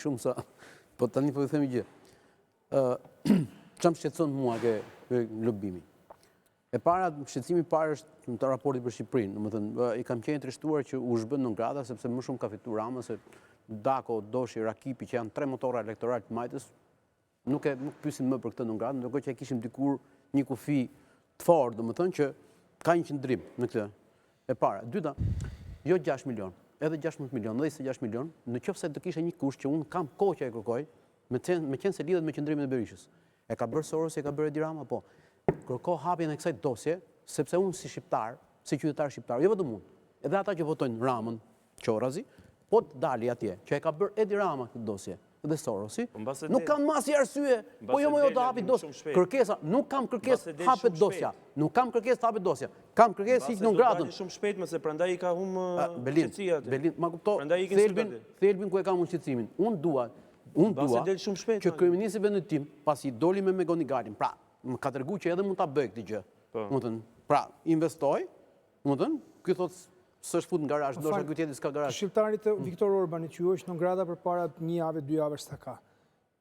shumë sa, po tani po i themi gjë. Çam shqetëson mua ke lobimi. E para, shqetësimi i parë është në të raportit për Shqipërinë. Domethënë, i kam qenë trishtuar që u zhbën në grada sepse më shumë ka fituar Rama se Dako, Doshi, Rakipi, që janë 3 motora elektoral të Majtës, nuk pyesin më për këtë në gradë, ndërkohë që e kishim dikur një kufi të fortë, domethënë që ka një qëndrim në këtë. E para, dyta, jo 6 milion, edhe 16 milion, edhe 26 milion, në qoftë se të kishe një kusht që unë kam kohë që e kërkoj, me qenë se lidhet me qëndrimin e Berishës. E ka bërë Soros, e ka bërë Edi Rama, po. Kërko hapjen e kësaj dosje, sepse unë si shqiptar, si qytetar shqiptar, jo vetëm unë, edhe ata që votojnë Ramën, Qorazi, po të dali atje, që e ka bërë Edi Rama këtë dosje, dhe Sorosi, nuk kam masi arsye, po jo më jo të hapit dosja. Kërkesa, nuk kam kërkes hapet dosja. Nuk kam kërkes hapet dosja. Kam kërkes ik në gradën. Shumë shpejt, mëse prandaj i ka humë qëtësia. Belin, ma kupto, thelbin ku e kam unë qëtësimin. Unë dua që kryeministri i vendit tim, pasi doli me Megoni Galin, pra, më ka tërgu që edhe mund ta bëj këtë gjë. Pra, investoj, ky thotë s'është fut në garazh, ndoshta ky tjetri s'ka garazh. Shqiptarit të Viktor Orbanit që është në grada përpara 1 javë, 2 javë s'ka.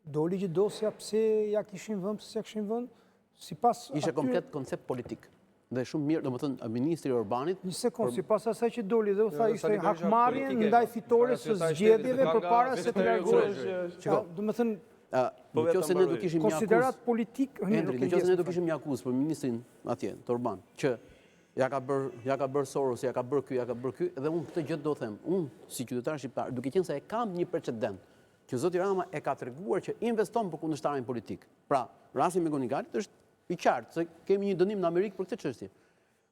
Doli që dosja pse ja kishin vënë, pse ja kishin vënë, sipas ishte komplet koncept politik. Dhe shumë mirë, domethënë ministri Orbanit. Një sekond, sipas asaj që doli dhe u tha ishte hakmarrje ndaj fitores së zgjedhjeve përpara se të largohesh. Domethënë nëse ne do kishim një konsiderat politik, nëse ne do kishim një akuzë për ministrin atje, të Orban, që ja ka bërë Soros, ja ka bërë ky, dhe unë këtë gjë do them, unë si qytetar shqiptar, duke qenë se e kam një precedent, që zoti Rama e ka treguar që investon për kundërshtarin politik. Pra, rasti me Gonigalit është i qartë, se kemi një dënim në Amerikë për këtë çështje.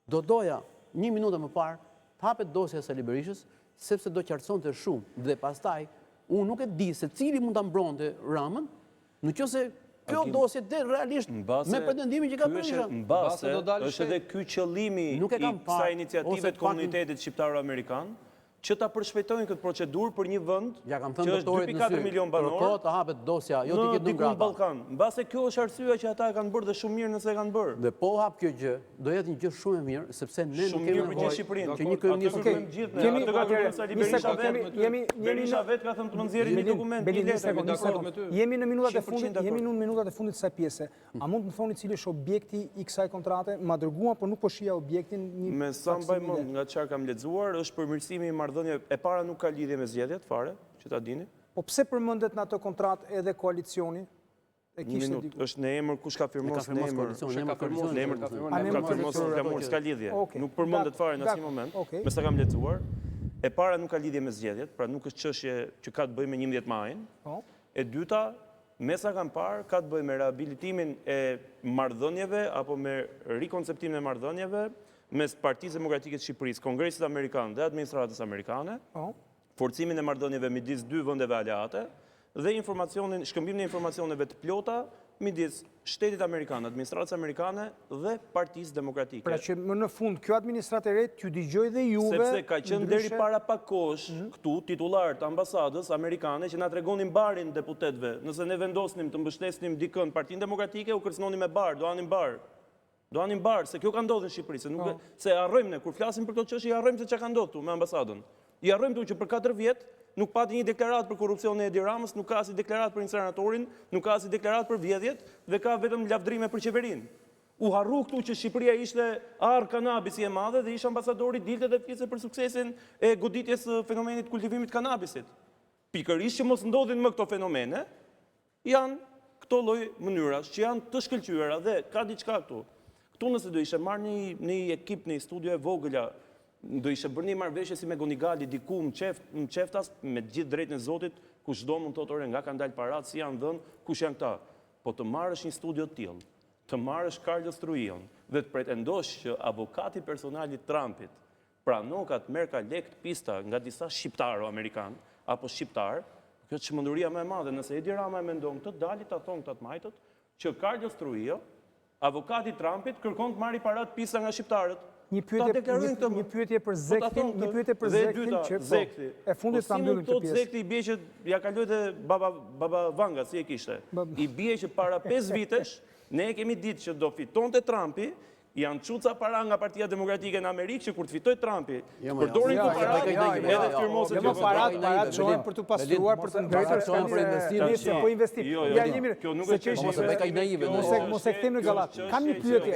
Do doja 1 minutë më parë të hapet dosja e Sali Berishës, sepse do qartësonte shumë dhe pastaj unë nuk e di se cili mund ta mbronte Ramën, nëse kjo dosje dhe realisht me pretendimin që ka Berisha. Mbase, është edhe ky qëllimi i kësaj iniciative të komunitetit shqiptaro-amerikan, që ta përshpejtojnë këtë procedurë për një vend që është 2.4 milion banor, kërko të hapet dosja, jo t'i në ketë në dikun grada. Ballkan. Mbase kjo është arsyeja që ata e kanë bërë dhe shumë mirë nëse e kanë bërë. Dhe po hap kjo gjë, do jetë një gjë shumë e mirë, sepse ne nuk kemi nevojë që një kryeminist Berisha vetë ka thënë të më nxjerrë një dokument. Jemi në minutat e fundit të kësaj pjese. A mund të më thoni cili është objekti i kësaj kontrate? Ma dërguan, por nuk po shija objektin. Me sa mbaj mend nga çfarë kam lexuar, është përmirësimi i marrëdhënieve. E para nuk ka lidhje me zgjedhjet fare, që ta dini. Po pse përmendet në ato kontratë edhe koalicioni? Një minutë, është në emër kush ka firmos në emër. S'ka lidhje. Nuk përmendet fare në asnjë moment. Me sa kam lexuar, e para nuk ka lidhje me zgjedhjet, pra nuk është çështje që ka të bëjë me 11 majin. E dyta, me sa kam parë, ka të bëjë me rehabilitimin e marrëdhënieve apo me rikonceptimin e marrëdhënieve mes Partisë Demokratike të Shqipërisë, Kongresit Amerikan dhe Administratës Amerikane, forcimin e marrëdhënieve midis 2 vendeve aleate dhe shkëmbimin e informacioneve të plota midis Shtetit Amerikan, Administratës Amerikane dhe Partisë Demokratike. Pra që më në fund, kjo administratë e re t'ju dëgjoj dhe juve... Sepse ka qenë deri para pak kohësh këtu titullarët ambasadës amerikane që na tregonin barin deputetëve. Nëse ne vendosnim të mbështesnim dikën Partinë Demokratike, u kërcënonin me bar, do anin bar. Do anin barë, se kjo ka ndodhur në Shqipëri, se harrojmë ne, kur flasim për këtë çështje, i harrojmë se çka ka ndodhur këtu me ambasadën. I harrojmë këtu që për 4 vjet nuk pati një deklaratë për korrupsionin e Edi Ramës, nuk ka asnjë deklaratë për incineratorin, nuk ka asnjë deklaratë për vjedhjet dhe ka vetëm lavdrime për qeverinë. U harru këtu që Shqipëria ishte ar kanabisi e madhe dhe ish ambasadori dilte dhe flisë për suksesin e goditjes së fenomenit kultivimit kanabisit. Pikërisht që mos ndodhin më këto fenomene, janë këto lloj mënyrash që janë të shkëlqyera dhe ka diçka këtu. Këtu nëse do ishe marrë një ekip, një studio e vogëla, do ishe bërë një marrëveshje si me Gonigali, diku në qeftas, me gjithë drejtën e Zotit, kush do mund të otore nga kanë dalë parat, si janë dhënë, kush janë këta. Po të marrësh një studio të tillë, të marrësh Carlos Truillon, dhe të pretendosh që avokati personalit Trumpit pranon ka të merr ka lekë pista nga disa shqiptaro-amerikan, apo shqiptar, kjo është çmenduria më e madhe. Nëse Edi Rama e mendon këtë, dali ta thonë këta të majtët, që Carlos Truillon, avokati Trumpit, kërkon të marri parat pista nga shqiptarët. Një pyetje për Zektin, që e fundit ta mbyllim këtë pjesë. Zekti i bie që ja kaloi dhe baba Vanga, si e kishte. I bie që para 5 vitesh, ne kemi ditë që do fitonte Trumpi, janë çuca para nga Partia Demokratike në Amerikë që kur të fitoj Trumpi, Jo, përdorin këto para jo, edhe të firmosen Jo, parat çohen për të pastruar, për të parat çohen për investim. Nisë po investim. Ja jemi kjo nuk se është që mos e bëj kaq naive, mos e kthejmë në gallat. Kam një pyetje.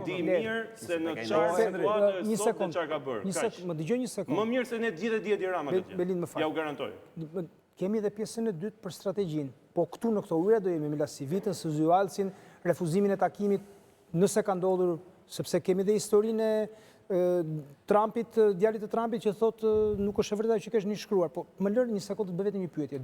Di mirë se në çfarë situate Një sot sekond. çfarë ka bërë. Një sekond, më dëgjoj një sekond. Më mirë se ne gjithë e di Rama këtë. Belin, më fal. Ja u garantoj. Kemi edhe pjesën e dytë për strategjinë. Po këtu në këto ure do jemi me Lasivitën, Syzyalsin, refuzimin e takimit, nëse ka ndodhur, sepse kemi dhe historinë e Trumpit, djalit të Trumpit që thotë nuk është e vërtetë që kesh një shkruar. Po më lër një sekondë të bëj vetëm një pyetje.